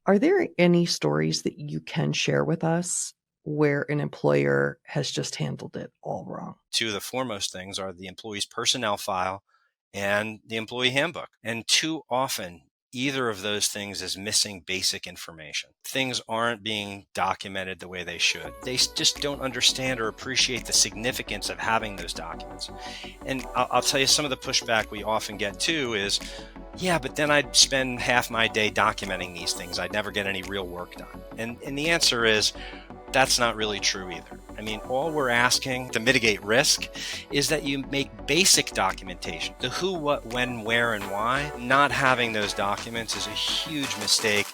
Are there any stories that you can share with us where an employer has just handled it all wrong? Two of the foremost things are the employee's personnel file and the employee handbook. And too often, either of those things is missing basic information. Things aren't being documented the way they should. They just don't understand or appreciate the significance of having those documents. And I'll tell you, some of the pushback we often get too is, yeah, but then I'd spend half my day documenting these things. I'd never get any real work done. And the answer is, that's not really true either. I mean, all we're asking to mitigate risk is that you make basic documentation, the who, what, when, where, and why. Not having those documents is a huge mistake.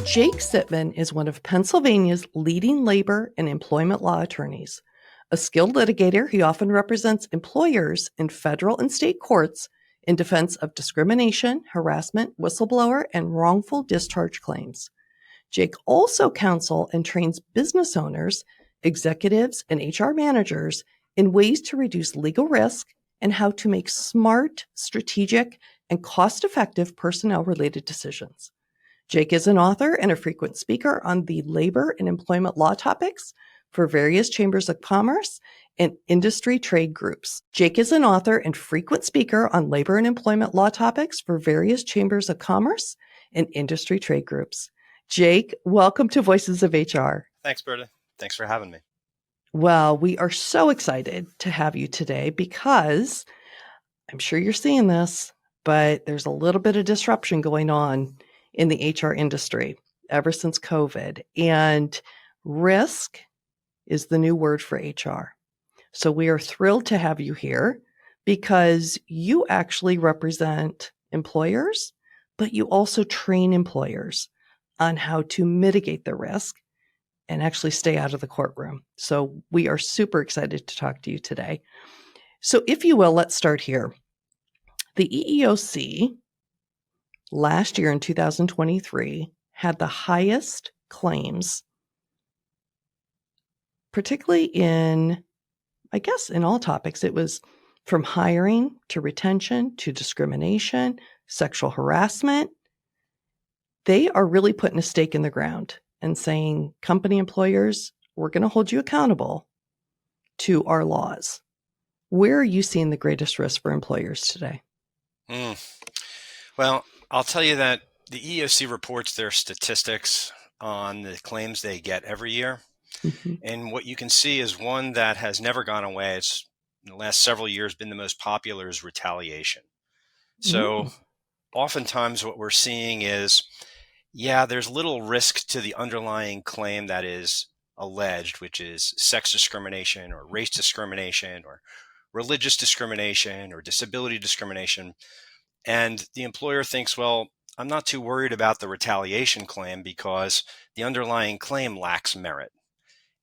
Jake Sitman is one of Pennsylvania's leading labor and employment law attorneys. A skilled litigator, he often represents employers in federal and state courts in defense of discrimination, harassment, whistleblower, and wrongful discharge claims. Jake also counsels and trains business owners, executives, and HR managers in ways to reduce legal risk and how to make smart, strategic, and cost-effective personnel-related decisions. Jake is an author and a frequent speaker on the labor and employment law topics for various chambers of commerce and industry trade groups. Jake is an author and frequent speaker on labor and employment law topics for various chambers of commerce and industry trade groups. Jake, welcome to Voices of HR. Thanks, Berta. Thanks for having me. Well, we are so excited to have you today because I'm sure you're seeing this, but there's a little bit of disruption going on in the HR industry ever since COVID, and risk is the new word for HR. So we are thrilled to have you here because you actually represent employers, but you also train employers on how to mitigate the risk and actually stay out of the courtroom. So we are super excited to talk to you today. So if you will, let's start here. The EEOC last year in 2023 had the highest claims, particularly in, I guess, in all topics. It was from hiring to retention to discrimination, sexual harassment. They are really putting a stake in the ground and saying, company employers, we're going to hold you accountable to our laws. Where are you seeing the greatest risk for employers today? Well, I'll tell you that the EEOC reports their statistics on the claims they get every year. Mm-hmm. And what you can see is one that has never gone away. It's in the last several years been the most popular is retaliation. So oftentimes what we're seeing is, yeah, there's little risk to the underlying claim that is alleged, which is sex discrimination or race discrimination or religious discrimination or disability discrimination. And the employer thinks, well, I'm not too worried about the retaliation claim because the underlying claim lacks merit.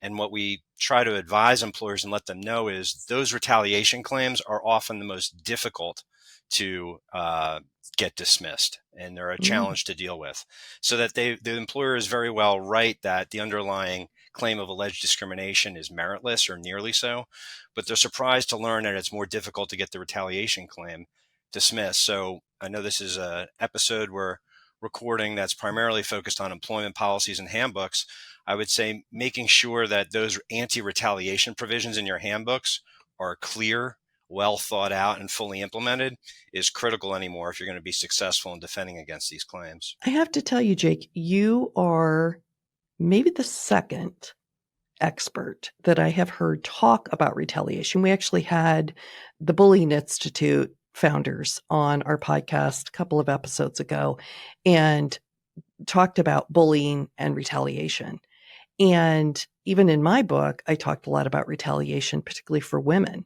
And what we try to advise employers and let them know is those retaliation claims are often the most difficult to get dismissed, and they're a challenge to deal with. So that the employer is very well right that the underlying claim of alleged discrimination is meritless or nearly so, but they're surprised to learn that it's more difficult to get the retaliation claim dismissed. So I know this is an episode we're recording that's primarily focused on employment policies and handbooks. I would say making sure that those anti-retaliation provisions in your handbooks are clear, well thought out, and fully implemented is critical anymore if you're going to be successful in defending against these claims. I have to tell you, Jake, you are maybe the second expert that I have heard talk about retaliation. We actually had the Bullying Institute founders on our podcast a couple of episodes ago and talked about bullying and retaliation. And even in my book, I talked a lot about retaliation, particularly for women,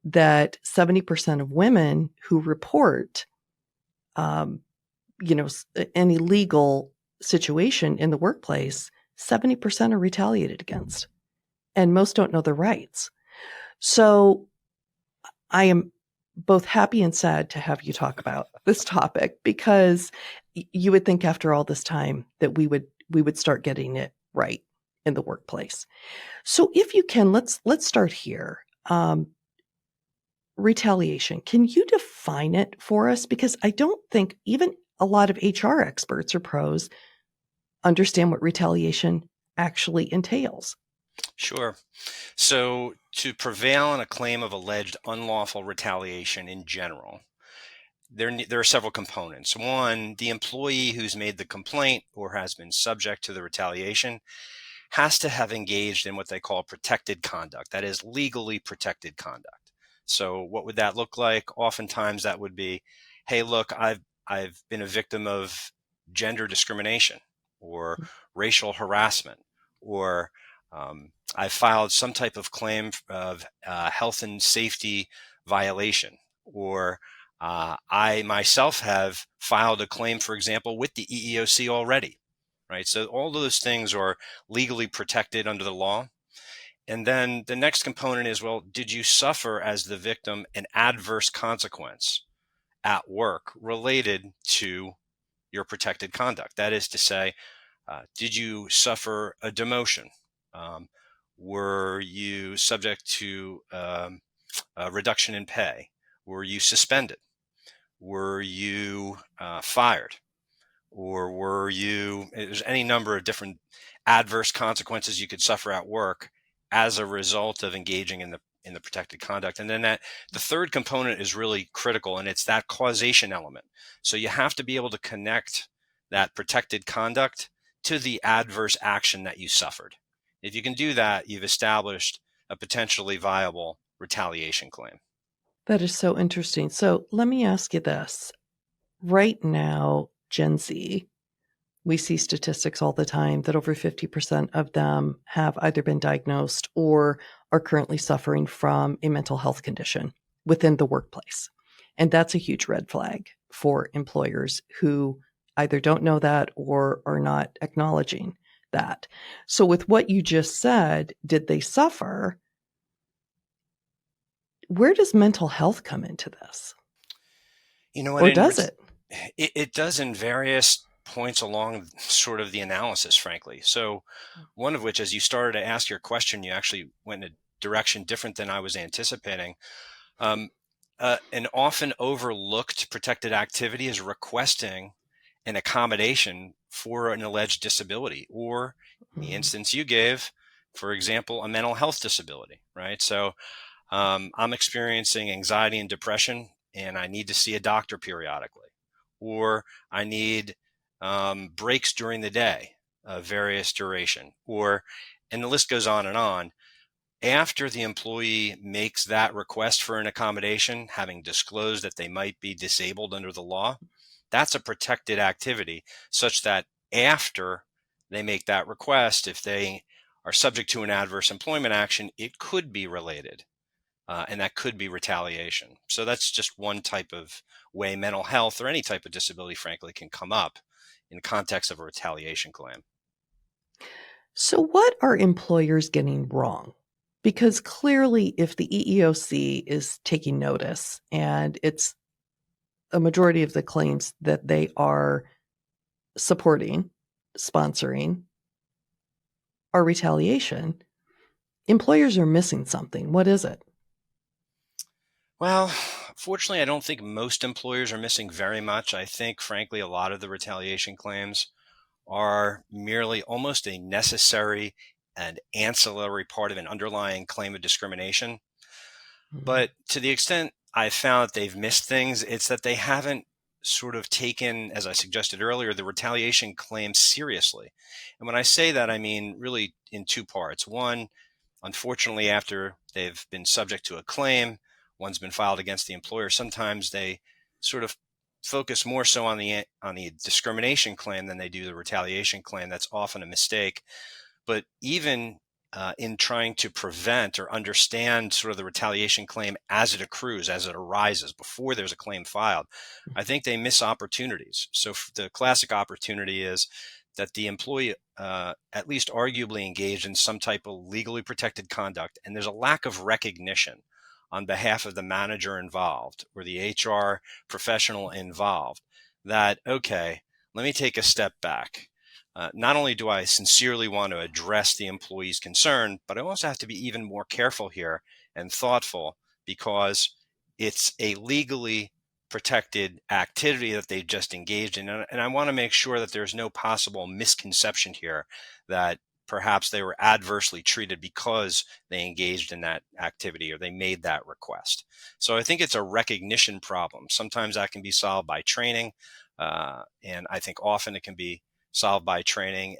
that 70% of women who report, an illegal situation in the workplace, 70% are retaliated against, and most don't know their rights. So I am both happy and sad to have you talk about this topic because you would think after all this time that we would start getting it right. in the workplace. So if you can, let's start here. Retaliation. Can you define it for us? Because I don't think even a lot of HR experts or pros understand what retaliation actually entails. Sure. So, to prevail on a claim of alleged unlawful retaliation in general, there are several components. One, the employee who's made the complaint or has been subject to the retaliation has to have engaged in what they call protected conduct. That is legally protected conduct. So what would that look like? Oftentimes that would be, hey, look, I've been a victim of gender discrimination or racial harassment, or I filed some type of claim of health and safety violation, or I myself have filed a claim, for example, with the EEOC already, right? So all those things are legally protected under the law. And then the next component is, well, did you suffer as the victim an adverse consequence at work related to your protected conduct? That is to say, did you suffer a demotion? Were you subject to a reduction in pay? Were you suspended? Were you fired? Or there's any number of different adverse consequences you could suffer at work as a result of engaging in the protected conduct. And then the third component is really critical, and it's that causation element. So you have to be able to connect that protected conduct to the adverse action that you suffered. If you can do that, you've established a potentially viable retaliation claim. That is so interesting. So let me ask you this. Right now, Gen Z, we see statistics all the time that over 50% of them have either been diagnosed or are currently suffering from a mental health condition within the workplace. And that's a huge red flag for employers who either don't know that or are not acknowledging that. So with what you just said, did they suffer? Where does mental health come into this? You know what? Or does it? It does in various points along sort of the analysis, frankly. So one of which, as you started to ask your question, you actually went in a direction different than I was anticipating. An often overlooked protected activity is requesting an accommodation for an alleged disability, or in the instance you gave, for example, a mental health disability, right? So I'm experiencing anxiety and depression, and I need to see a doctor periodically, or I need breaks during the day of various duration, and the list goes on and on. After the employee makes that request for an accommodation, having disclosed that they might be disabled under the law, that's a protected activity, such that after they make that request, if they are subject to an adverse employment action, it could be related. And that could be retaliation. So that's just one type of way mental health or any type of disability, frankly, can come up in the context of a retaliation claim. So what are employers getting wrong? Because clearly, if the EEOC is taking notice and it's a majority of the claims that they are supporting, sponsoring, are retaliation, employers are missing something. What is it? Well, fortunately, I don't think most employers are missing very much. I think, frankly, a lot of the retaliation claims are merely almost a necessary and ancillary part of an underlying claim of discrimination. But to the extent I've found that they've missed things, it's that they haven't sort of taken, as I suggested earlier, the retaliation claim seriously. And when I say that, I mean really in two parts. One, unfortunately, after they've been subject to a claim, one's been filed against the employer, sometimes they sort of focus more so on the discrimination claim than they do the retaliation claim. That's often a mistake. But even in trying to prevent or understand sort of the retaliation claim as it accrues, as it arises, before there's a claim filed, I think they miss opportunities. So the classic opportunity is that the employee at least arguably engaged in some type of legally protected conduct, and there's a lack of recognition on behalf of the manager involved or the HR professional involved that, okay, let me take a step back. not only do I sincerely want to address the employee's concern, but I also have to be even more careful here and thoughtful, because it's a legally protected activity that they just engaged in. And I want to make sure that there's no possible misconception here that perhaps they were adversely treated because they engaged in that activity or they made that request. So I think it's a recognition problem. Sometimes that can be solved by training. And I think often it can be solved by training.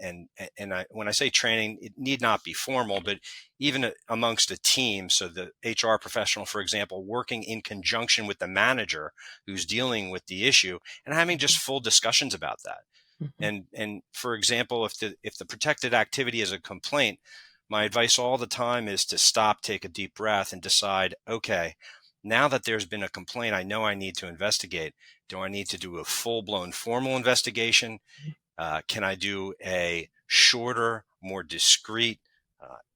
When I say training, it need not be formal, but even amongst a team. So the HR professional, for example, working in conjunction with the manager who's dealing with the issue and having just full discussions about that. And for example, if the protected activity is a complaint, my advice all the time is to stop, take a deep breath, and decide, okay, now that there's been a complaint, I know I need to investigate. Do I need to do a full-blown formal investigation? Can I do a shorter, more discreet,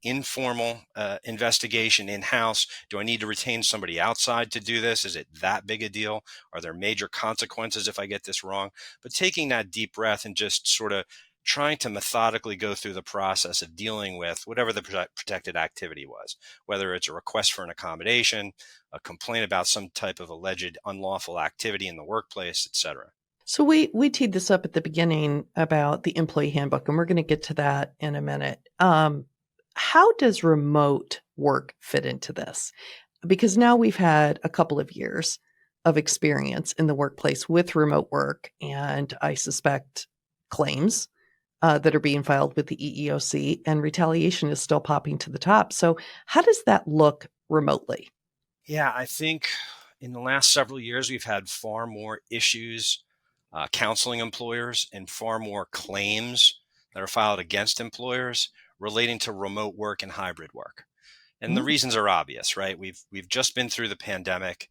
informal investigation in-house? Do I need to retain somebody outside to do this? Is it that big a deal? Are there major consequences if I get this wrong? But taking that deep breath and just sort of trying to methodically go through the process of dealing with whatever the protected activity was, whether it's a request for an accommodation, a complaint about some type of alleged unlawful activity in the workplace, etc. So we teed this up at the beginning about the employee handbook, and we're going to get to that in a minute. How does remote work fit into this? Because now we've had a couple of years of experience in the workplace with remote work, and I suspect claims that are being filed with the EEOC, and retaliation is still popping to the top. So how does that look remotely? Yeah, I think in the last several years, we've had far more issues counseling employers and far more claims that are filed against employers relating to remote work and hybrid work. And the reasons are obvious, right? We've just been through the pandemic.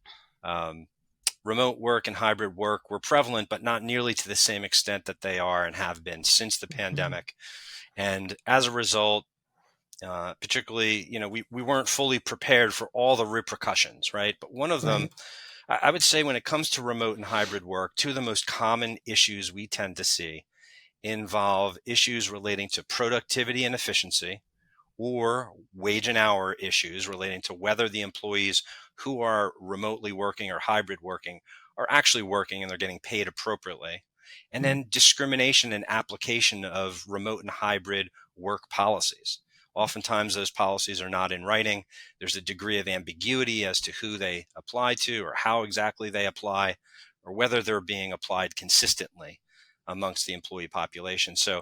Remote work and hybrid work were prevalent, but not nearly to the same extent that they are and have been since the pandemic. And as a result, particularly, we weren't fully prepared for all the repercussions, right? But one of them, I would say when it comes to remote and hybrid work, two of the most common issues we tend to see involve issues relating to productivity and efficiency, or wage and hour issues relating to whether the employees who are remotely working or hybrid working are actually working and they're getting paid appropriately. And then discrimination and application of remote and hybrid work policies. Oftentimes those policies are not in writing. There's a degree of ambiguity as to who they apply to or how exactly they apply, or whether they're being applied consistently amongst the employee population. So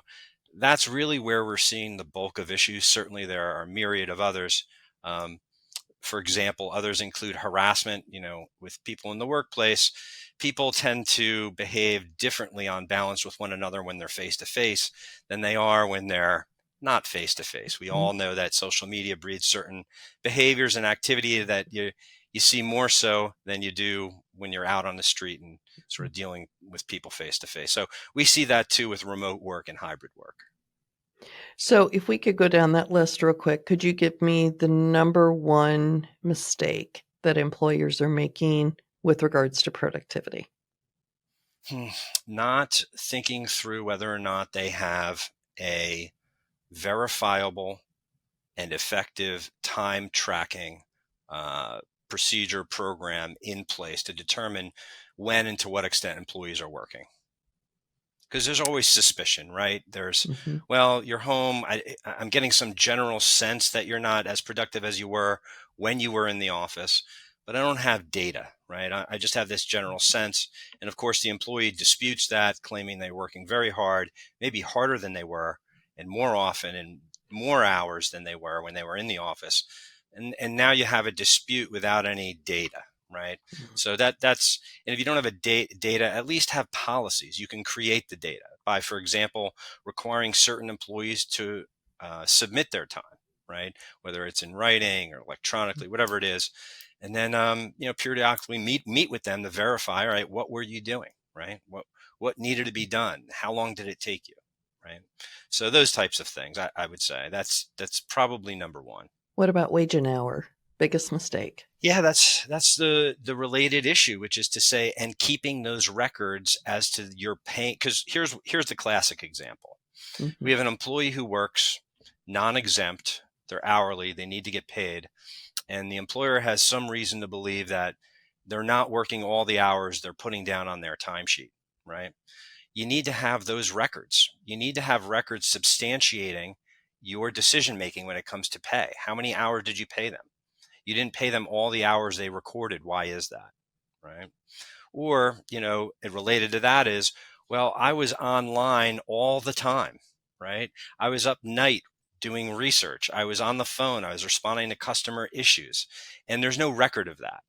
that's really where we're seeing the bulk of issues. Certainly there are a myriad of others. For example, others include harassment. With people in the workplace, people tend to behave differently on balance with one another when they're face to face than they are when they're not face to face. We all know that social media breeds certain behaviors and activity that you see more so than you do when you're out on the street and sort of dealing with people face to face. So we see that too with remote work and hybrid work. So if we could go down that list real quick, could you give me the number one mistake that employers are making with regards to productivity? Not thinking through whether or not they have a verifiable and effective time tracking procedure program in place to determine when and to what extent employees are working. Because there's always suspicion, right? There's, well, you're home. I'm getting some general sense that you're not as productive as you were when you were in the office, but I don't have data, right? I just have this general sense. And of course, the employee disputes that, claiming they're working very hard, maybe harder than they were, and more often and more hours than they were when they were in the office. And now you have a dispute without any data, right? So that's, and if you don't have a data, at least have policies. You can create the data by, for example, requiring certain employees to submit their time, right? Whether it's in writing or electronically, whatever it is. And then, periodically meet with them to verify, all right, what were you doing, right? What needed to be done? How long did it take you, right? So those types of things, I would say that's probably number one. What about wage and hour? Biggest mistake? Yeah, that's the related issue, which is to say, and keeping those records as to your pay. Because here's the classic example. We have an employee who works non-exempt, they're hourly, they need to get paid, and the employer has some reason to believe that they're not working all the hours they're putting down on their timesheet, right? You need to have those records. You need to have records substantiating your decision making when it comes to pay. How many hours did you pay them? You didn't pay them all the hours they recorded. Why is that? Right? Or, it related to that is, well, I was online all the time, right? I was up night doing research. I was on the phone. I was responding to customer issues, and there's no record of that.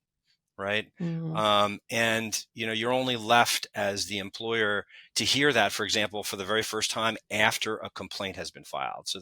Right. And, you're only left as the employer to hear that, for example, for the very first time after a complaint has been filed. So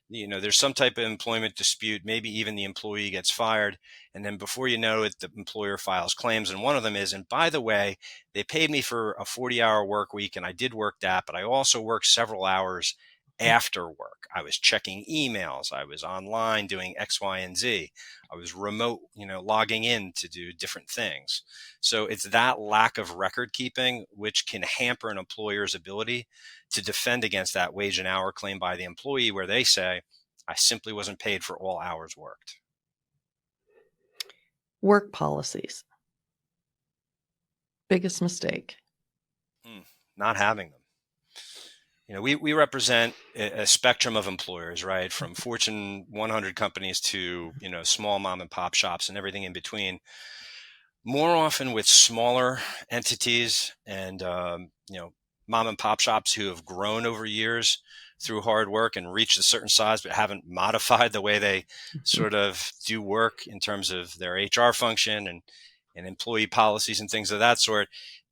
there's some type of employment dispute, maybe even the employee gets fired. And then before you know it, the employer files claims. And one of them is, and by the way, they paid me for a 40-hour work week and I did work that, but I also worked several hours after work. I was checking emails. I was online doing X, Y, and Z. I was remote, logging in to do different things. So it's that lack of record keeping which can hamper an employer's ability to defend against that wage and hour claim by the employee, where they say, I simply wasn't paid for all hours worked. Work policies. Biggest mistake. Not having them. We represent a spectrum of employers, right? From Fortune 100 companies to, small mom and pop shops and everything in between. More often with smaller entities and, mom and pop shops who have grown over years through hard work and reached a certain size, but haven't modified the way they sort of do work in terms of their HR function and employee policies and things of that sort.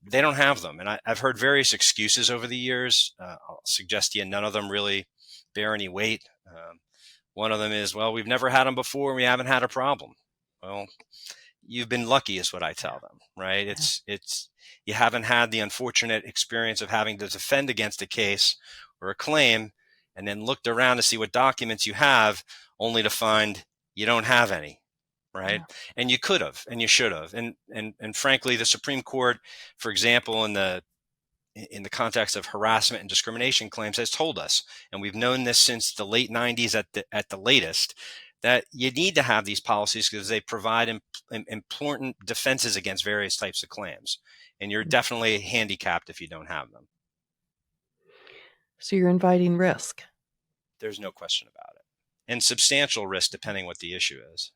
They don't have them. And I've heard various excuses over the years. I'll suggest to you none of them really bear any weight. One of them is, well, we've never had them before and we haven't had a problem. Well, you've been lucky is what I tell them, right? It's you haven't had the unfortunate experience of having to defend against a case or a claim and then looked around to see what documents you have only to find you don't have any. Right. Yeah. And you could have, and you should have. And frankly, the Supreme Court, for example, in the context of harassment and discrimination claims, has told us, and we've known this since the late 90s at the latest, that you need to have these policies because they provide important defenses against various types of claims. And you're definitely handicapped if you don't have them. So you're inviting risk. There's no question about it. And substantial risk, depending what the issue is.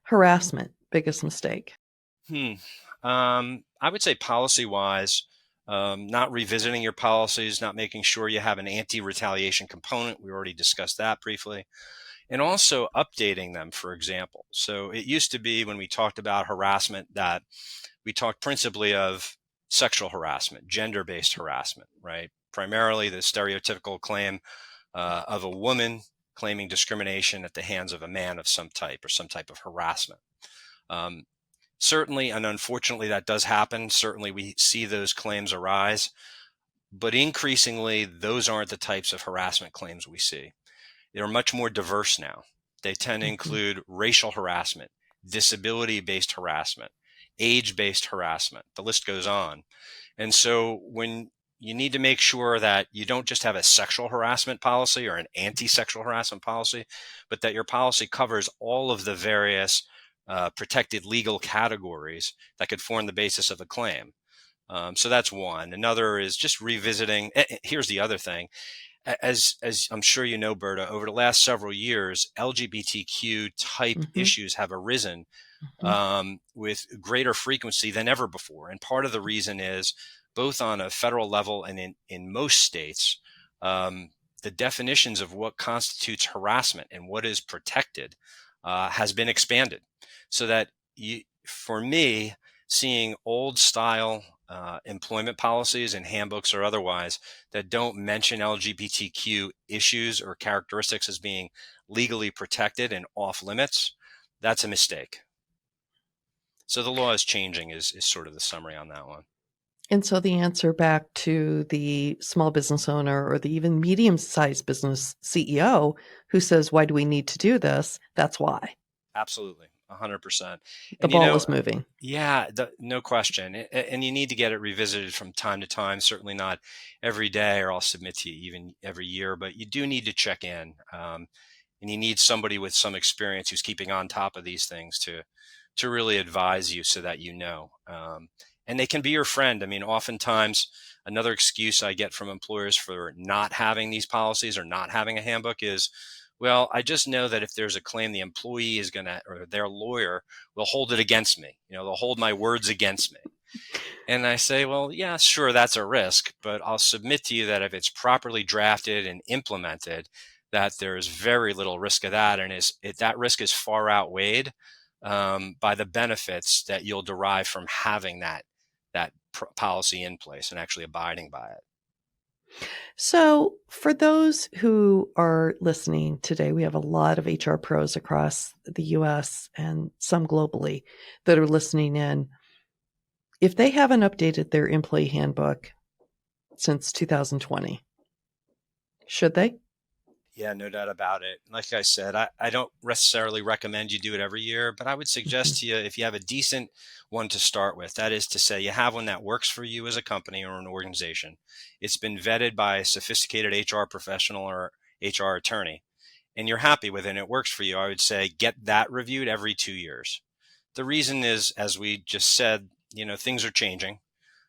Harassment, biggest mistake. I would say policy-wise, not revisiting your policies, not making sure you have an anti-retaliation component. We already discussed that briefly. And also updating them, for example. So it used to be when we talked about harassment that we talked principally of sexual harassment, gender-based harassment, right? Primarily the stereotypical claim of a woman claiming discrimination at the hands of a man of some type or some type of harassment. Certainly, and unfortunately that does happen. Certainly we see those claims arise, but increasingly those aren't the types of harassment claims we see. They're much more diverse now. They tend to include racial harassment, disability-based harassment, age-based harassment. The list goes on. And so when you need to make sure that you don't just have a sexual harassment policy or an anti-sexual harassment policy, but that your policy covers all of the various protected legal categories that could form the basis of a claim. So that's one. Another is just revisiting. Here's the other thing. As I'm sure you know, Berta, over the last several years, LGBTQ type issues have arisen with greater frequency than ever before. And part of the reason is both on a federal level and in most states, the definitions of what constitutes harassment and what is protected has been expanded. So that for me, seeing old style employment policies and handbooks or otherwise that don't mention LGBTQ issues or characteristics as being legally protected and off limits, that's a mistake. So the law is changing is sort of the summary on that one. And so the answer back to the small business owner or the even medium-sized business CEO who says, why do we need to do this? That's why. Absolutely. 100%. The And, you ball know, is moving. yeah, no question. And you need to get it revisited from time to time, certainly not every day, or I'll submit to you even every year, but you do need to check in. And you need somebody with some experience who's keeping on top of these things to really advise you so that you know. And they can be your friend. I mean, oftentimes, another excuse I get from employers for not having these policies or not having a handbook is, well, I just know that if there's a claim, the employee is going to, or their lawyer will hold it against me. You know, they'll hold my words against me. And I say, well, yeah, sure, that's a risk, but I'll submit to you that if it's properly drafted and implemented, that there's very little risk of that, and that risk is far outweighed by the benefits that you'll derive from having that policy in place and actually abiding by it. So, for those who are listening today, we have a lot of HR pros across the US and some globally that are listening in. If they haven't updated their employee handbook since 2020, should they? Yeah, no doubt about it. Like I said, I don't necessarily recommend you do it every year, but I would Mhm. suggest to you, if you have a decent one to start with, that is to say you have one that works for you as a company or an organization. It's been vetted by a sophisticated HR professional or HR attorney, and you're happy with it and it works for you. I would say get that reviewed every 2 years. The reason is, as we just said, things are changing.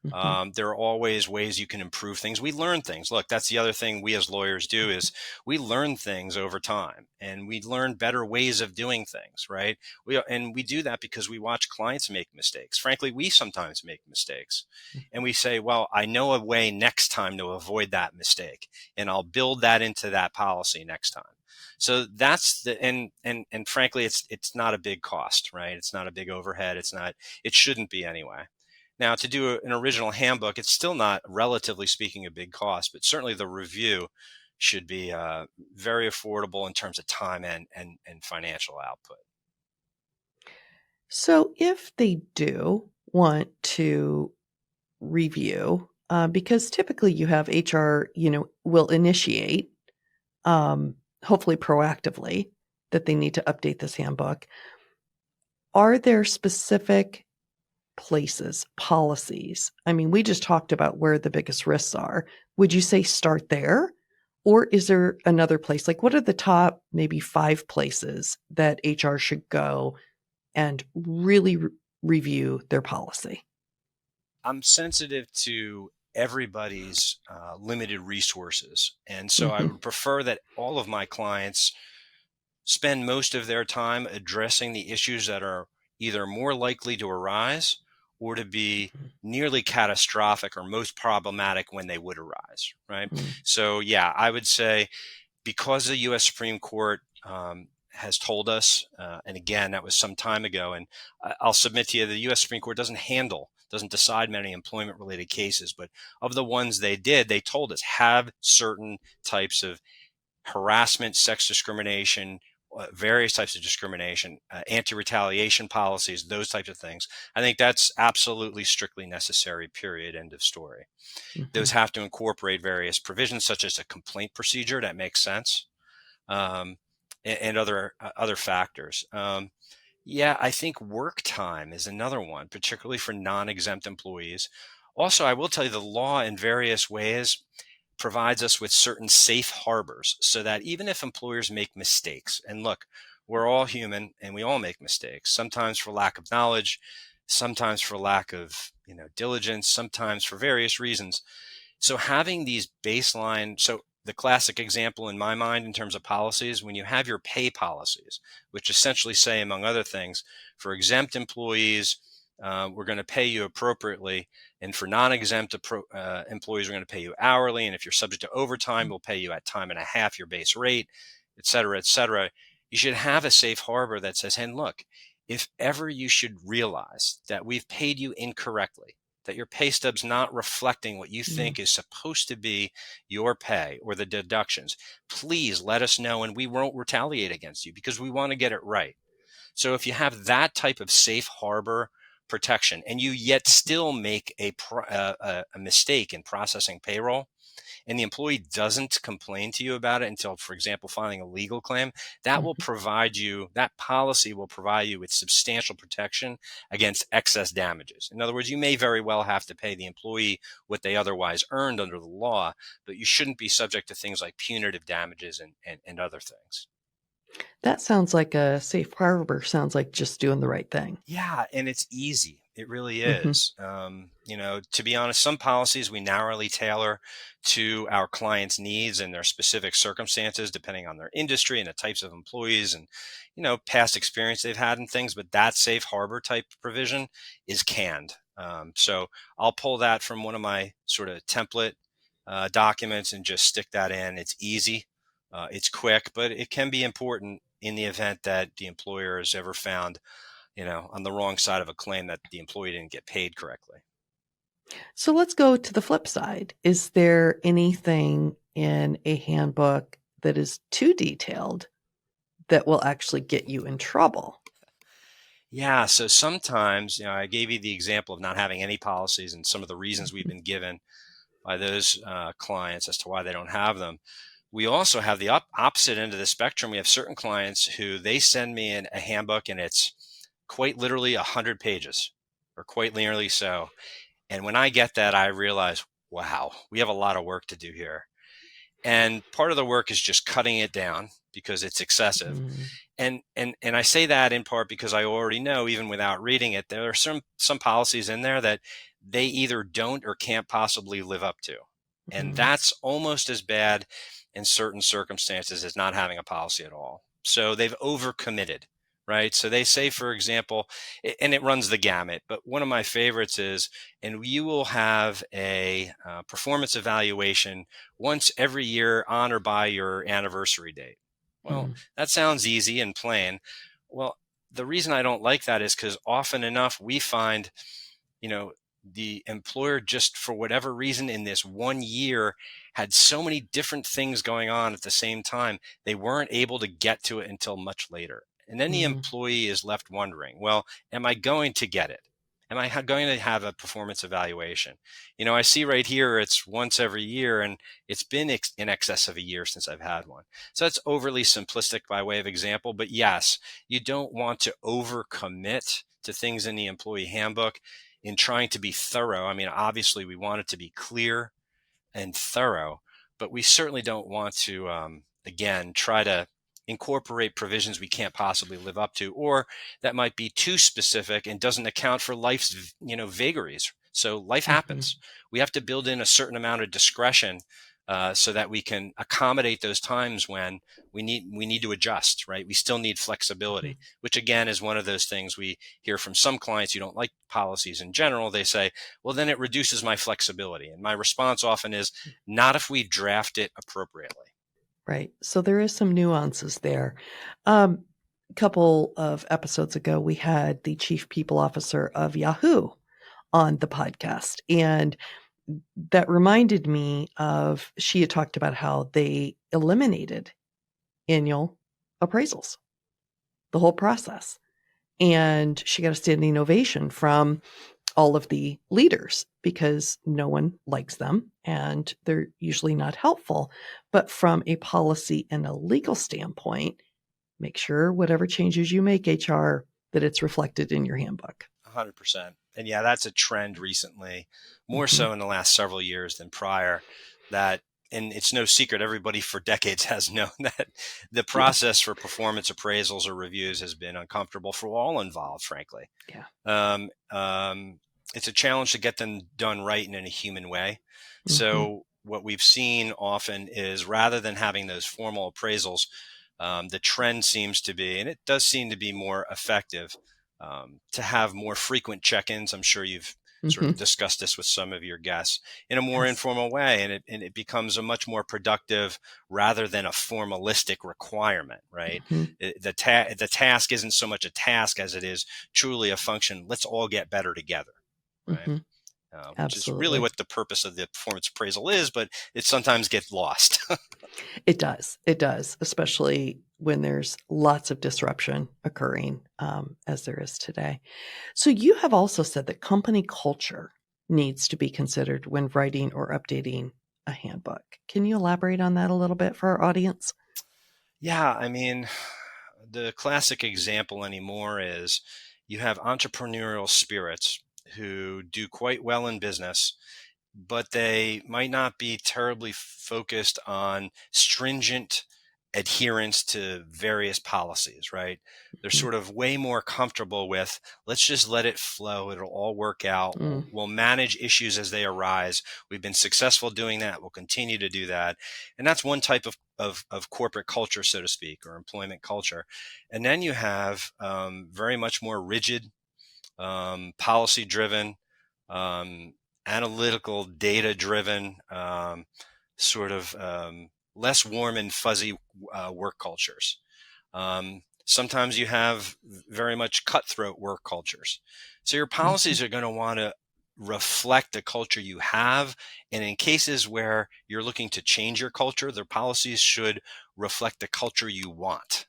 Mhm. There are always ways you can improve things. We learn things. Look, that's the other thing we as lawyers do is we learn things over time, and we learn better ways of doing things, right? And we do that because we watch clients make mistakes. Frankly, we sometimes make mistakes, and we say, well, I know a way next time to avoid that mistake, and I'll build that into that policy next time. So that's and frankly, it's not a big cost, right? It's not a big overhead. It shouldn't be anyway. Now, to do an original handbook, it's still not, relatively speaking, a big cost, but certainly the review should be very affordable in terms of time and financial output. So, if they do want to review, because typically you have HR, will initiate, hopefully proactively, that they need to update this handbook. Are there specific places, policies? I mean, we just talked about where the biggest risks are. Would you say start there? Or is there another place? Like, what are the top maybe 5 places that HR should go and really review their policy? I'm sensitive to everybody's limited resources. And so I Mhm. would prefer that all of my clients spend most of their time addressing the issues that are either more likely to arise or to be Mhm. nearly catastrophic or most problematic when they would arise, right? Mhm. So, yeah, I would say because the U.S. Supreme Court has told us, and again, that was some time ago, and I'll submit to you, the U.S. Supreme Court doesn't decide many employment-related cases, but of the ones they did, they told us have certain types of harassment, sex discrimination, various types of discrimination, anti-retaliation policies, those types of things. I think that's absolutely strictly necessary, period, end of story. Those Mhm. have to incorporate various provisions such as a complaint procedure that makes sense, um, and other factors. Yeah, I think work time is another one, particularly for non-exempt employees. Also, I will tell you the law in various ways provides us with certain safe harbors so that even if employers make mistakes, and look, we're all human and we all make mistakes, sometimes for lack of knowledge, sometimes for lack of diligence, sometimes for various reasons. So having these baseline, so the classic example in my mind in terms of policies, when you have your pay policies, which essentially say, among other things, for exempt employees, we're going to pay you appropriately. And for non-exempt employees, we're going to pay you hourly. And if you're subject to overtime, we'll pay you at time and a half your base rate, et cetera, et cetera. You should have a safe harbor that says, hey, look, if ever you should realize that we've paid you incorrectly, that your pay stub's not reflecting what you Mhm. think is supposed to be your pay or the deductions, please let us know and we won't retaliate against you because we want to get it right. So if you have that type of safe harbor protection and you yet still make a mistake in processing payroll, and the employee doesn't complain to you about it until, for example, filing a legal claim, that policy will provide you with substantial protection against excess damages. In other words, you may very well have to pay the employee what they otherwise earned under the law, but you shouldn't be subject to things like punitive damages and other things. That sounds like a safe harbor. Sounds like just doing the right thing. Yeah, and it's easy. It really Mm-hmm. is. To be honest, some policies we narrowly tailor to our clients' needs and their specific circumstances, depending on their industry and the types of employees and, past experience they've had and things. But that safe harbor type provision is canned. So I'll pull that from one of my sort of template documents and just stick that in. It's easy. It's quick, but it can be important in the event that the employer is ever found on the wrong side of a claim that the employee didn't get paid correctly. So let's go to the flip side. Is there anything in a handbook that is too detailed that will actually get you in trouble? Yeah, so sometimes, I gave you the example of not having any policies and some of the reasons we've been given by those clients as to why they don't have them. We also have the opposite end of the spectrum. We have certain clients who they send me a handbook and it's quite literally 100 pages or quite nearly so. And when I get that, I realize, wow, we have a lot of work to do here. And part of the work is just cutting it down because it's excessive. Mm. And I say that in part because I already know, even without reading it, there are some policies in there that they either don't or can't possibly live up to. And that's almost as bad in certain circumstances as not having a policy at all. So they've overcommitted, right? So they say, for example, and it runs the gamut, but one of my favorites is, and you will have a performance evaluation once every year on or by your anniversary date. Well, that sounds easy and plain. Well, the reason I don't like that is because often enough we find, the employer just for whatever reason in this one year had so many different things going on at the same time, they weren't able to get to it until much later. And then the employee is left wondering, well, am I going to get it? Am I going to have a performance evaluation? I see right here, it's once every year, and it's been in excess of a year since I've had one. So that's overly simplistic by way of example. But yes, you don't want to overcommit to things in the employee handbook in trying to be thorough. I mean, obviously, we want it to be clear and thorough, but we certainly don't want to, again, try to incorporate provisions we can't possibly live up to, or that might be too specific and doesn't account for life's, vagaries. So life happens. We have to build in a certain amount of discretion so that we can accommodate those times when we need to adjust, right? We still need flexibility, which again is one of those things we hear from some clients who don't like policies in general. They say, well, then it reduces my flexibility. And my response often is, not if we draft it appropriately. Right. So there is some nuances there. A couple of episodes ago, we had the chief people officer of Yahoo on the podcast. And that reminded me of, she had talked about how they eliminated annual appraisals, the whole process. And she got a standing ovation from all of the leaders because no one likes them and they're usually not helpful. But from a policy and a legal standpoint, make sure whatever changes you make, HR, that it's reflected in your handbook. 100%. And yeah, that's a trend recently, more so in the last several years than prior, and it's no secret, everybody for decades has known that the process for performance appraisals or reviews has been uncomfortable for all involved, frankly. Yeah. It's a challenge to get them done right and in a human way. So what we've seen often is, rather than having those formal appraisals, the trend seems to be, and it does seem to be more effective, to have more frequent check-ins. I'm sure you've sort of discussed this with some of your guests in a more informal way, and it becomes a much more productive rather than a formalistic requirement, right? The task isn't so much a task as it is truly a function. Let's all get better together, right? Which is really what the purpose of the performance appraisal is, but it sometimes gets lost. It does. It does, especially when there's lots of disruption occurring, as there is today. So you have also said that company culture needs to be considered when writing or updating a handbook? Can you elaborate on that a little bit for our audience? Yeah, I mean, the classic example anymore is you have entrepreneurial spirits who do quite well in business, but they might not be terribly focused on stringent adherence to various policies, right? They're Mhm. sort of way more comfortable with, let's just let it flow. It'll all work out. Mm. We'll manage issues as they arise. We've been successful doing that. We'll continue to do that. And that's one type of corporate culture, so to speak, or employment culture. And then you have very much more rigid, policy driven, um, analytical, data driven, sort of less warm and fuzzy work cultures. Sometimes you have very much cutthroat work cultures. So your policies are going to want to reflect the culture you have. And in cases where you're looking to change your culture, their policies should reflect the culture you want.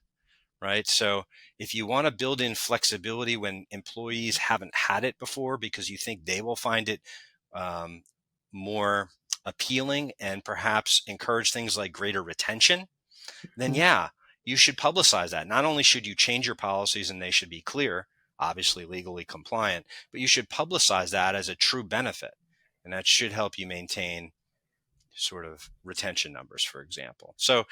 Right. So if you want to build in flexibility when employees haven't had it before because you think they will find it um, more appealing and perhaps encourage things like greater retention, then Mhm. yeah, you should publicize that. Not only should you change your policies and they should be clear, obviously legally compliant, but you should publicize that as a true benefit. And that should help you maintain sort of retention numbers, for example. So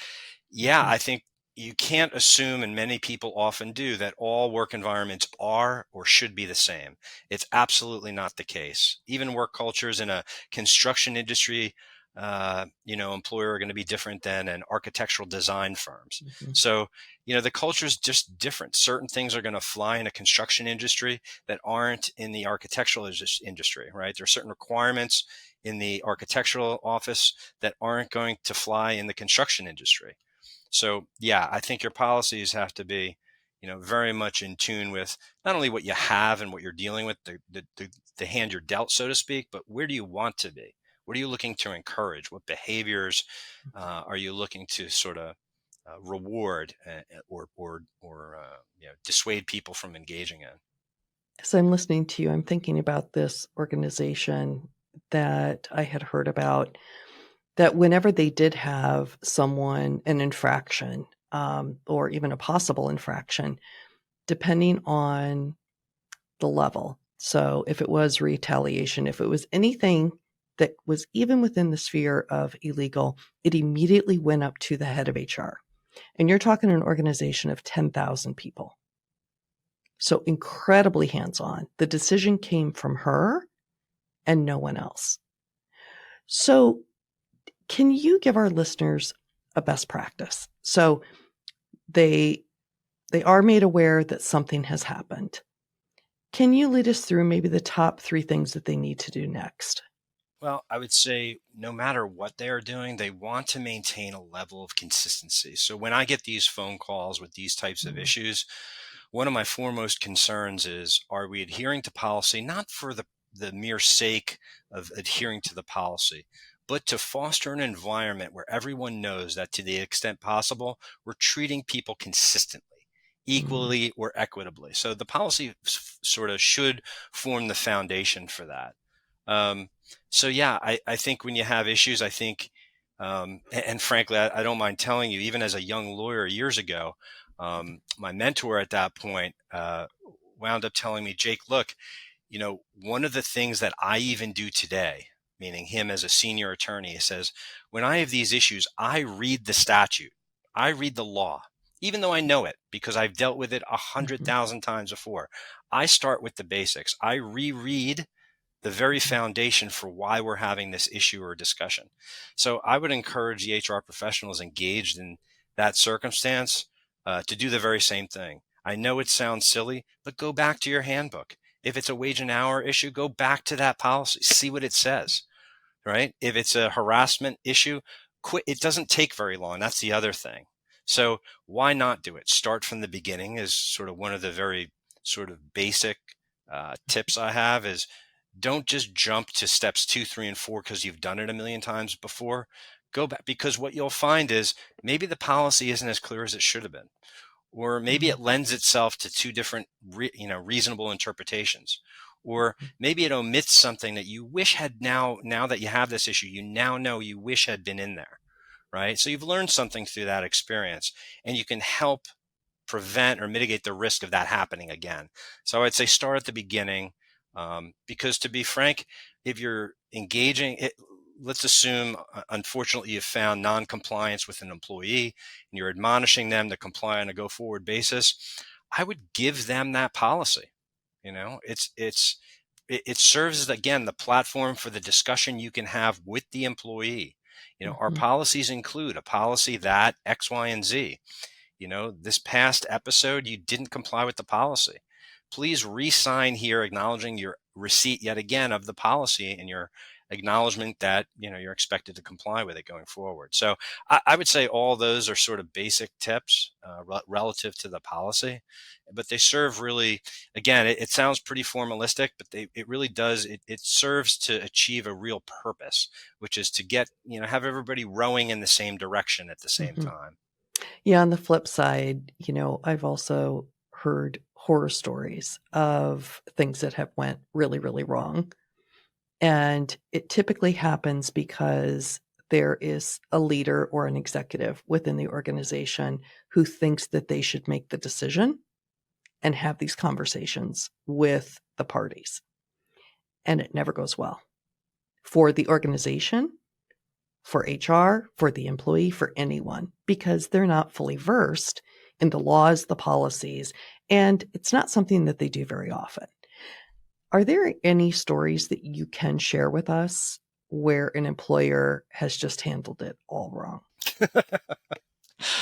yeah, Mhm. I think you can't assume, and many people often do, that all work environments are or should be the same. It's absolutely not the case. Even work cultures in a construction industry, employer are going to be different than an architectural design firms. Mhm. So, the culture is just different. Certain things are going to fly in a construction industry that aren't in the architectural industry, right? There are certain requirements in the architectural office that aren't going to fly in the construction industry. So yeah, I think your policies have to be, very much in tune with not only what you have and what you're dealing with, the hand you're dealt, so to speak, but where do you want to be? What are you looking to encourage? What behaviors are you looking to sort of reward or dissuade people from engaging in? As I'm listening to you, I'm thinking about this organization that I had heard about, that whenever they did have someone an infraction, or even a possible infraction, depending on the level. So if it was retaliation, if it was anything that was even within the sphere of illegal, it immediately went up to the head of HR. And you're talking an organization of 10,000 people. So incredibly hands on. The decision came from her and no one else. So, can you give our listeners a best practice? So they are made aware that something has happened. Can you lead us through maybe the top 3 things that they need to do next? Well, I would say no matter what they are doing, they want to maintain a level of consistency. So when I get these phone calls with these types of Mm, issues, one of my foremost concerns is, are we adhering to policy not for the mere sake of adhering to the policy, but to foster an environment where everyone knows that to the extent possible, we're treating people consistently, mm, equally or equitably. So the policy sort of should form the foundation for that. Um, so yeah, I think when you have issues, I think, and frankly, I don't mind telling you, even as a young lawyer years ago, my mentor at that point wound up telling me, Jake, look, one of the things that I even do today, meaning him as a senior attorney, says, when I have these issues, I read the statute, I read the law, even though I know it because I've dealt with it a hundred mhm, thousand times before. I start with the basics. I reread the very mhm, foundation for why we're having this issue or discussion. So I would encourage the HR professionals engaged in that circumstance to do the very same thing. I know it sounds silly, but go back to your handbook. If it's a wage and hour issue, go back to that policy, see what it says, right? If it's a harassment issue, quit. It doesn't take very long. That's the other thing. So why not do it? Start from the beginning is sort of one of the very sort of basic tips I have is don't just jump to steps 2, 3, and 4 because you've done it a million times before. Go back because what you'll find is maybe the policy isn't as clear as it should have been, or maybe mhm, it lends itself to two different, reasonable interpretations, or maybe it omits something that you wish had now that you have this issue, you now know you wish had been in there, right? So you've learned something through that experience, and you can help prevent or mitigate the risk of that happening again. So I'd say start at the beginning, because to be frank, if you're engaging it, let's assume, unfortunately, you've found non-compliance with an employee and you're admonishing them to comply on a go-forward basis. I would give them that policy. It serves as, again, the platform for the discussion you can have with the employee. Our policies include a policy that X, Y, and Z. This past episode, you didn't comply with the policy. Please re-sign here acknowledging your receipt yet again of the policy and your acknowledgement that, you're expected to comply with it going forward. So I would say all those are sort of basic tips relative to the policy, but they serve really, again, it sounds pretty formalistic, but it really does, it serves to achieve a real purpose, which is to get, have everybody rowing in the same direction at the same time. Yeah, on the flip side, I've also heard horror stories of things that have went really, really wrong. And it typically happens because there is a leader or an executive within the organization who thinks that they should make the decision and have these conversations with the parties. And it never goes well for the organization, for HR, for the employee, for anyone, because they're not fully versed in the laws, the policies, and it's not something that they do very often. Are there any stories that you can share with us where an employer has just handled it all wrong?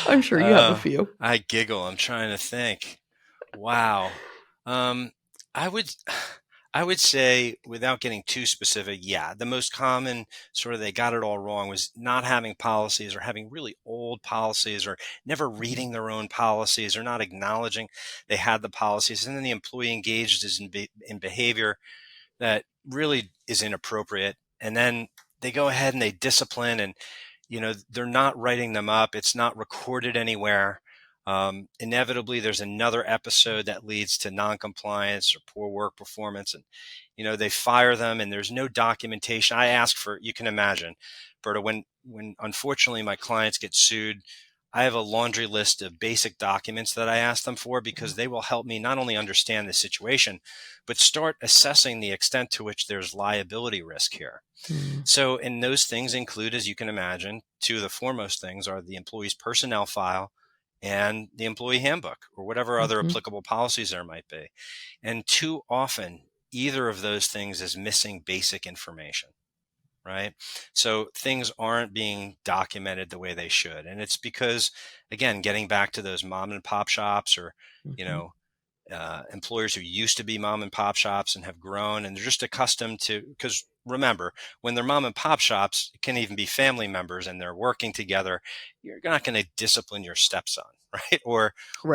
I'm sure you have a few. I giggle. I'm trying to think. Wow. I would say, without getting too specific, yeah, the most common sort of they got it all wrong was not having policies, or having really old policies, or never reading their own policies, or not acknowledging they had the policies. And then the employee engaged in behavior that really is inappropriate. And then they go ahead and they discipline, and they're not writing them up. It's not recorded anywhere. Inevitably, there's another episode that leads to noncompliance or poor work performance, and they fire them, and there's no documentation. I ask for, you can imagine, Berta, when unfortunately my clients get sued, I have a laundry list of basic documents that I ask them for, because they will help me not only understand the situation, but start assessing the extent to which there's liability risk here. So, and those things include, as you can imagine, two of the foremost things are the employee's personnel file and the employee handbook, or whatever other applicable policies there might be. And too often, either of those things is missing basic information, right? So things aren't being documented the way they should. And it's because, again, getting back to those mom and pop shops, or, employers who used to be mom and pop shops and have grown, and they're just accustomed to, because remember, when they're mom and pop shops, it can even be family members and they're working together. You're not going to discipline your stepson, right? Or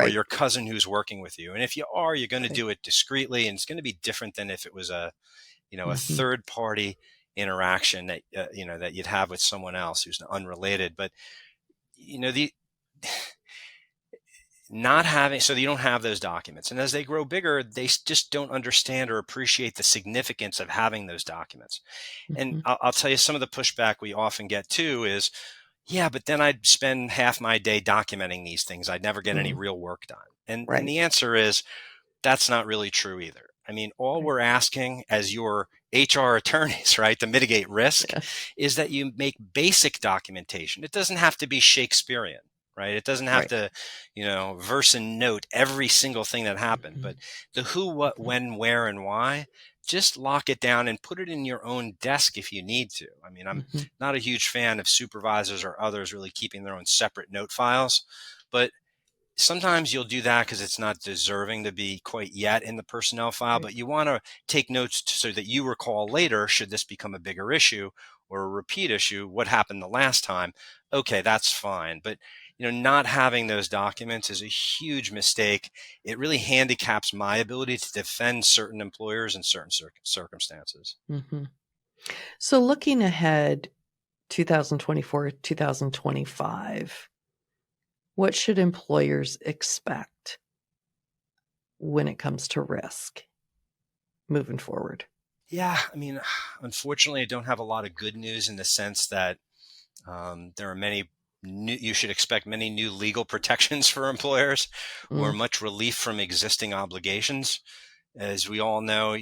your cousin who's working with you. And if you are, you're going to do it discreetly, and it's going to be different than if it was a third party interaction that, that you'd have with someone else who's unrelated. But, not having, so you don't have those documents. And as they grow bigger, they just don't understand or appreciate the significance of having those documents. And I'll tell you, some of the pushback we often get too is, yeah, but then I'd spend half my day documenting these things. I'd never get any real work done. And the answer is, that's not really true either. I mean, all we're asking as your HR attorneys, right, to mitigate risk, is that you make basic documentation. It doesn't have to be Shakespearean, right? It doesn't have to, verse and note every single thing that happened, but the who, what, when, where, and why, just lock it down and put it in your own desk if you need to. I mean, I'm not a huge fan of supervisors or others really keeping their own separate note files, but sometimes you'll do that because it's not deserving to be quite yet in the personnel file, but you want to take notes so that you recall later, should this become a bigger issue or a repeat issue, what happened the last time? Okay, that's fine. But not having those documents is a huge mistake. It really handicaps my ability to defend certain employers in certain circumstances. So looking ahead, 2024, 2025, what should employers expect when it comes to risk? moving forward? Yeah, I mean, unfortunately, I don't have a lot of good news in the sense that there are many you should expect many new legal protections for employers or Mm, much relief from existing obligations. As we all know,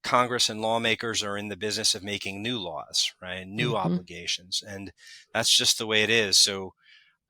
Congress and lawmakers are in the business of making new laws, right? New hmm obligations. And that's just the way it is. So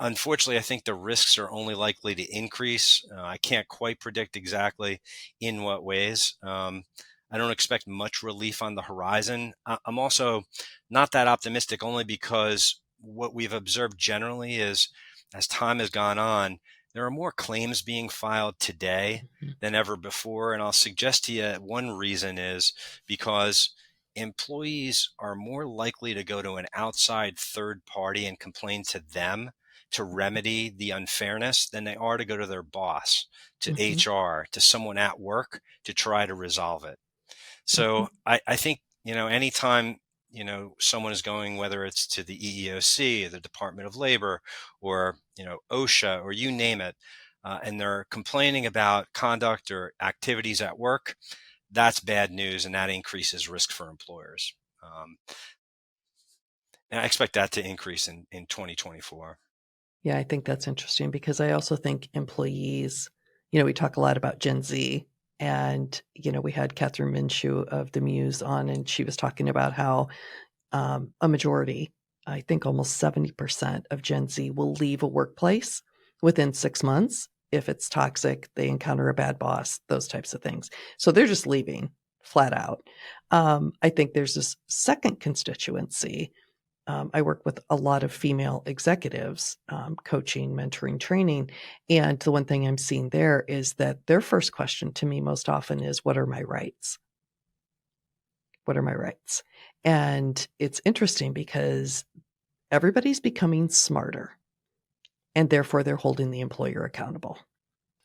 unfortunately, I think the risks are only likely to increase. I can't quite predict exactly in what ways. I don't expect much relief on the horizon. I'm also not that optimistic, only because what we've observed generally is as time has gone on, there are more claims being filed today than ever before. And I'll suggest to you one reason is because employees are more likely to go to an outside third party and complain to them to remedy the unfairness than they are to go to their boss, to hmm HR, to someone at work to try to resolve it. hmm So I think, anytime, someone is going, whether it's to the EEOC, the Department of Labor, or, OSHA, or you name it, and they're complaining about conduct or activities at work, that's bad news, and that increases risk for employers. Um, and I expect that to increase in 2024. Yeah, I think that's interesting because I also think employees, we talk a lot about Gen Z, and, we had Catherine Minshew of the Muse on, and she was talking about how a majority, I think almost 70% of Gen Z will leave a workplace within 6 months. If it's toxic, they encounter a bad boss, those types of things. So they're just leaving flat out. I think there's this second constituency. I work with a lot of female executives, coaching, mentoring, training. And the one thing I'm seeing there is that their first question to me most often is, what are my rights? What are my rights? And it's interesting because everybody's becoming smarter, and therefore they're holding the employer accountable.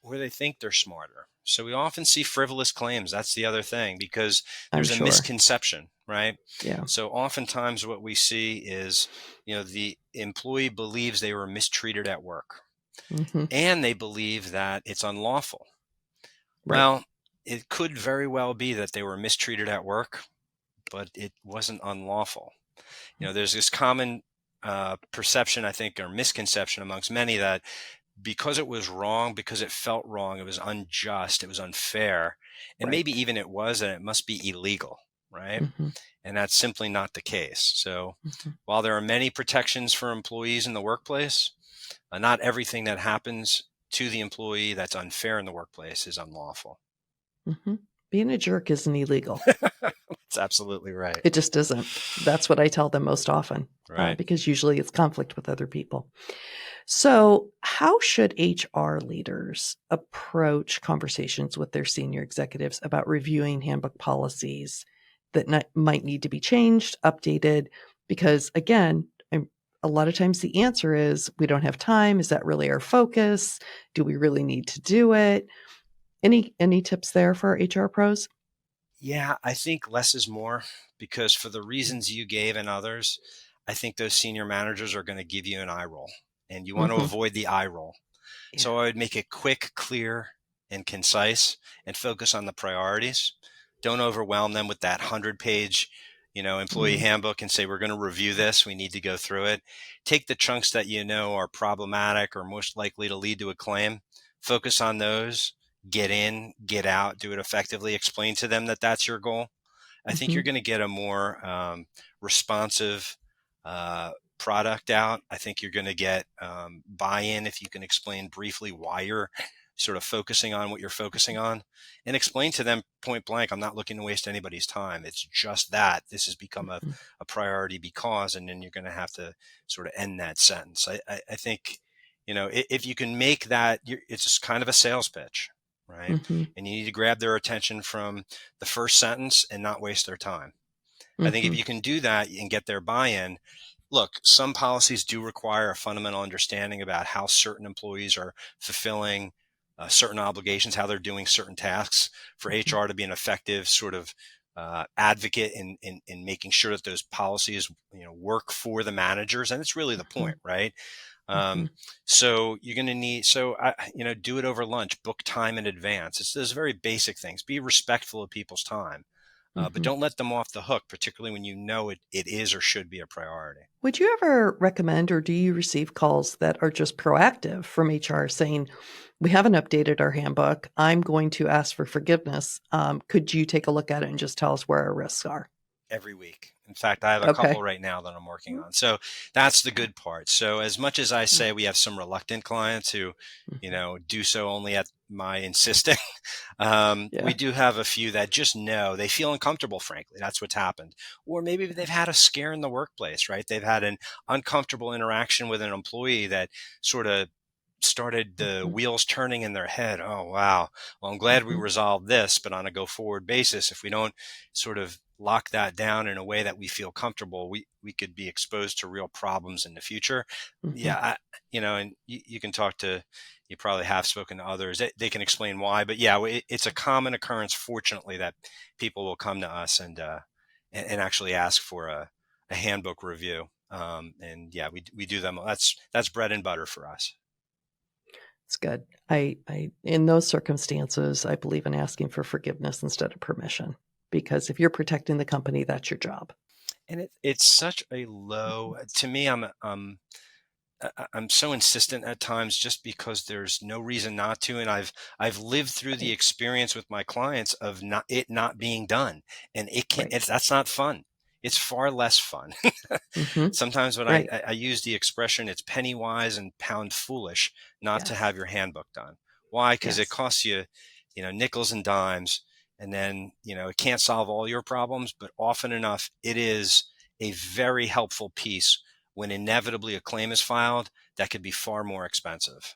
Where they think they're smarter. So we often see frivolous claims. That's the other thing, because I'm there's a sure. misconception, right? Yeah. So oftentimes what we see is, the employee believes they were mistreated at work hmm and they believe that it's unlawful. Right. Well, it could very well be that they were mistreated at work, but it wasn't unlawful. There's this common perception, I think, or misconception amongst many that because it was wrong, because it felt wrong, it was unjust, it was unfair, and maybe Right. even it was, and it must be illegal, right? hmm And that's simply not the case. So hmm while there are many protections for employees in the workplace, not everything that happens to the employee that's unfair in the workplace is unlawful. hmm Being a jerk isn't illegal. That's absolutely right. It just isn't. That's what I tell them most often, Right. because usually it's conflict with other people. So, how should HR leaders approach conversations with their senior executives about reviewing handbook policies that might need to be changed, updated? Because again, a lot of times the answer is we don't have time. Is that really our focus? Do we really need to do it? Any tips there for HR pros? Yeah, I think less is more, because for the reasons you gave and others, I think those senior managers are going to give you an eye roll, and you want to hmm avoid the eye roll. Yeah. So I would make it quick, clear, and concise, and focus on the priorities. Don't overwhelm them with that 100-page, employee Mm-hmm. handbook and say, we're going to review this. We need to go through it. Take the chunks that are problematic or most likely to lead to a claim. Focus on those. Get in, get out, do it effectively. Explain to them that that's your goal. I think you're Mm-hmm. going to get a more responsive product out. I think you're going to get buy-in if you can explain briefly why you're sort of focusing on what you're focusing on, and explain to them point blank, I'm not looking to waste anybody's time. It's just that this has become a priority because, and then you're going to have to sort of end that sentence. I think, if you can make that, it's just kind of a sales pitch, right? Mm-hmm. And you need to grab their attention from the first sentence and not waste their time. I think if Mm-hmm. you can do that and get their buy-in, look, some policies do require a fundamental understanding about how certain employees are fulfilling certain obligations, how they're doing certain tasks for Mm-hmm. HR to be an effective sort of advocate in making sure that those policies, work for the managers. And it's really the Mm-hmm. point, right? Mhm. So you're going to need, do it over lunch, book time in advance. It's those very basic things. Be respectful of people's time, but Mhm. don't let them off the hook, particularly when you know it is or should be a priority. Would you ever recommend or do you receive calls that are just proactive from HR saying, "We haven't updated our handbook. I'm going to ask for forgiveness. Could you take a look at it and just tell us where our risks are?" Every week. In fact, I have a couple Okay. right now that I'm working on. So that's the good part. So as much as I Mm. say we have some reluctant clients who, Mhm. do so only at my insisting, Yeah. we do have a few that just know they feel uncomfortable, frankly. That's what's happened. Or maybe they've had a scare in the workplace, right? They've had an uncomfortable interaction with an employee that sort of started the Mhm. wheels turning in their head. Oh, wow. Well, I'm glad we Mhm. resolved this, but on a go forward basis, if we don't sort of lock that down in a way that we feel comfortable, we could be exposed to real problems in the future. Mhm. Yeah. And you can talk to, you probably have spoken to others. They can explain why, but yeah, it's a common occurrence, fortunately, that people will come to us and actually ask for a handbook review. And yeah, we do them. That's bread and butter for us. It's good. I in those circumstances, I believe in asking for forgiveness instead of permission, because if you're protecting the company, that's your job. And it's such a low, Mhm. to me, I'm so insistent at times just because there's no reason not to. And I've lived through the Right. experience with my clients of not being done. And Right. that's not fun. It's far less fun. Mhm. Sometimes when Right. I use the expression, it's penny wise and pound foolish not to Yes. have your handbook done. Why? Because it Yes. costs you, nickels and dimes. And then, it can't solve all your problems, but often enough, it is a very helpful piece when inevitably a claim is filed that could be far more expensive.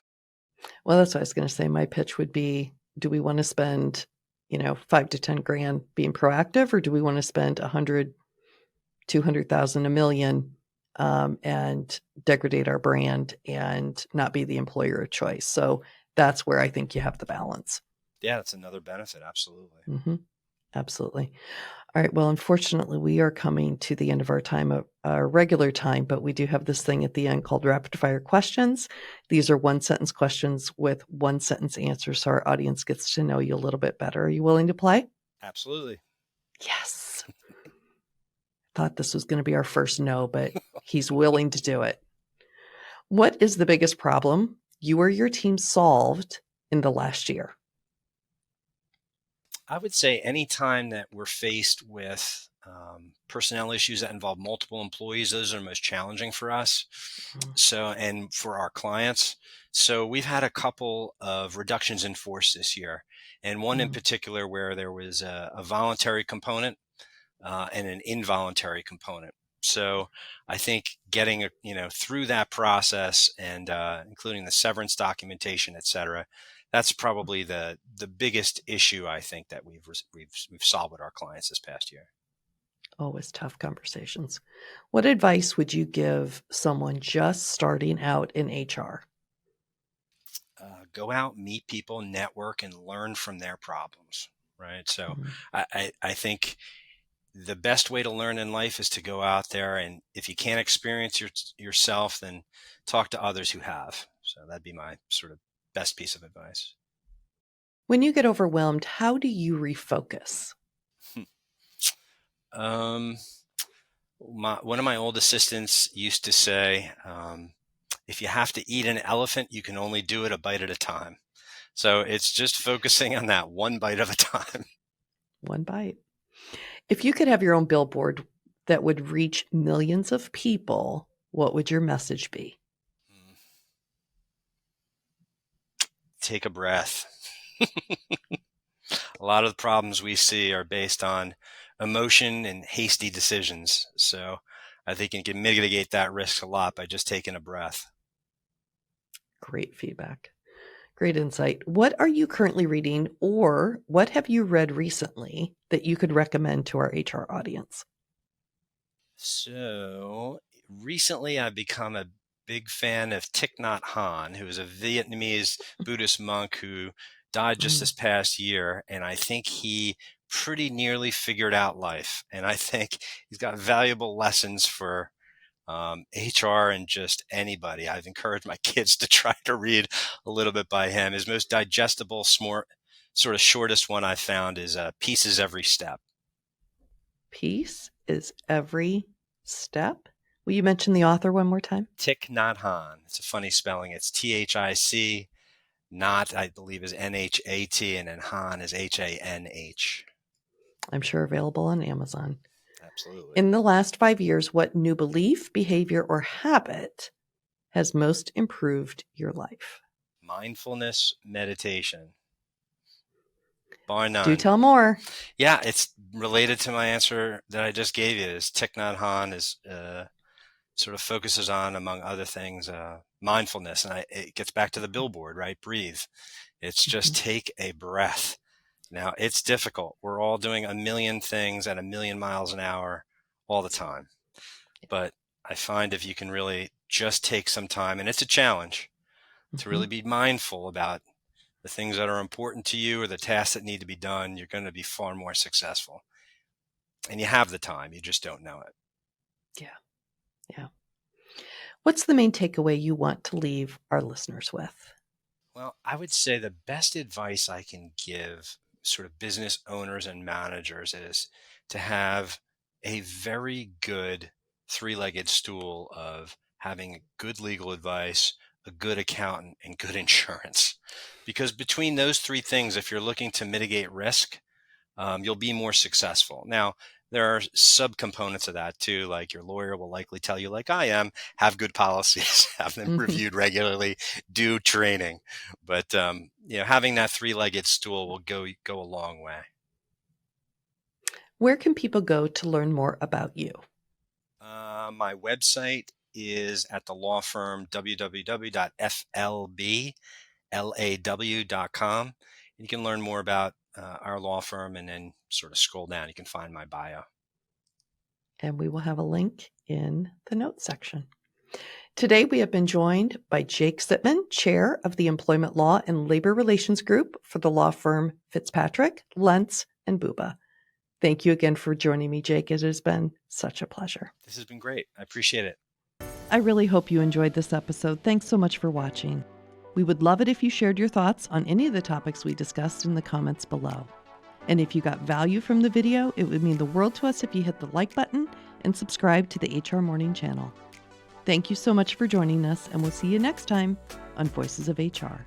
Well, that's what I was gonna say. My pitch would be, do we wanna spend, 5 to 10 grand being proactive, or do we wanna spend 100, 200,000, a million, and degrade our brand and not be the employer of choice? So that's where I think you have the balance. Yeah, that's another benefit. Absolutely. Mhm. Absolutely. All right. Well, unfortunately, we are coming to the end of our regular time, but we do have this thing at the end called rapid fire questions. These are one sentence questions with one sentence answers, so our audience gets to know you a little bit better. Are you willing to play? Absolutely. Yes. Thought this was going to be our first no, but he's willing to do it. What is the biggest problem you or your team solved in the last year? I would say anytime that we're faced with personnel issues that involve multiple employees, those are most challenging for us. Mm, So, and for our clients. So, we've had a couple of reductions in force this year, and one in mm, particular where there was a voluntary component and an involuntary component. So, I think getting through that process and including the severance documentation, et cetera, that's probably the biggest issue I think that we've solved with our clients this past year. always tough conversations. What advice would you give someone just starting out in HR? Go out, meet people, network, and learn from their problems. Right. So Mm, I think the best way to learn in life is to go out there, and if you can't experience yourself, then talk to others who have. So that'd be my sort of best piece of advice. When you get overwhelmed, how do you refocus? um, one of my old assistants used to say, if you have to eat an elephant, you can only do it a bite at a time. So it's just focusing on that one bite of a time. One bite. If you could have your own billboard that would reach millions of people, what would your message be? Take a breath. A lot of the problems we see are based on emotion and hasty decisions. So I think you can mitigate that risk a lot by just taking a breath. Great feedback. Great insight. What are you currently reading, or what have you read recently that you could recommend to our HR audience? So recently I've become a big fan of Thich Nhat Hanh, who is a Vietnamese Buddhist monk who died just Mm, this past year. And I think he pretty nearly figured out life. And I think he's got valuable lessons for HR and just anybody. I've encouraged my kids to try to read a little bit by him. His most digestible, sort of shortest one I found is Peace is Every Step. Peace is every step. Will you mention the author one more time? Thich Nhat Hanh. It's a funny spelling. It's THIC. Not, I believe, is NHAT, and then Han is HANH. I'm sure available on Amazon. Absolutely. In the last 5 years, what new belief, behavior, or habit has most improved your life? Mindfulness meditation. Bar none. Do tell more. Yeah, it's related to my answer that I just gave you. Is Thich Nhat Hanh is sort of focuses on, among other things, mindfulness, and it gets back to the billboard, right? Breathe. It's just take a breath. Now, it's difficult. We're all doing a million things at 1,000,000 miles an hour all the time. But I find if you can really just take some time, and it's a challenge, to really be mindful about the things that are important to you or the tasks that need to be done, you're going to be far more successful. And you have the time. You just don't know it. Yeah. What's the main takeaway you want to leave our listeners with? Well, I would say the best advice I can give sort of business owners and managers is to have a very good three-legged stool of having good legal advice, a good accountant, and good insurance. Because between those three things, if you're looking to mitigate risk, you'll be more successful. Now, there are subcomponents of that too, like your lawyer will likely tell you, like I am, have good policies, have them reviewed regularly, do training. But having that three-legged stool will go a long way. Where can people go to learn more about you? My website is at the law firm www.flblaw.com. You can learn more about our law firm and then sort of scroll down. You can find my bio. And we will have a link in the notes section. Today, we have been joined by Jake Sitman, Chair of the Employment Law and Labor Relations Group for the law firm Fitzpatrick, Lentz, and Bubba. Thank you again for joining me, Jake. It has been such a pleasure. This has been great. I appreciate it. I really hope you enjoyed this episode. Thanks so much for watching. We would love it if you shared your thoughts on any of the topics we discussed in the comments below. And if you got value from the video, it would mean the world to us if you hit the like button and subscribe to the HRMorning channel. Thank you so much for joining us, and we'll see you next time on Voices of HR.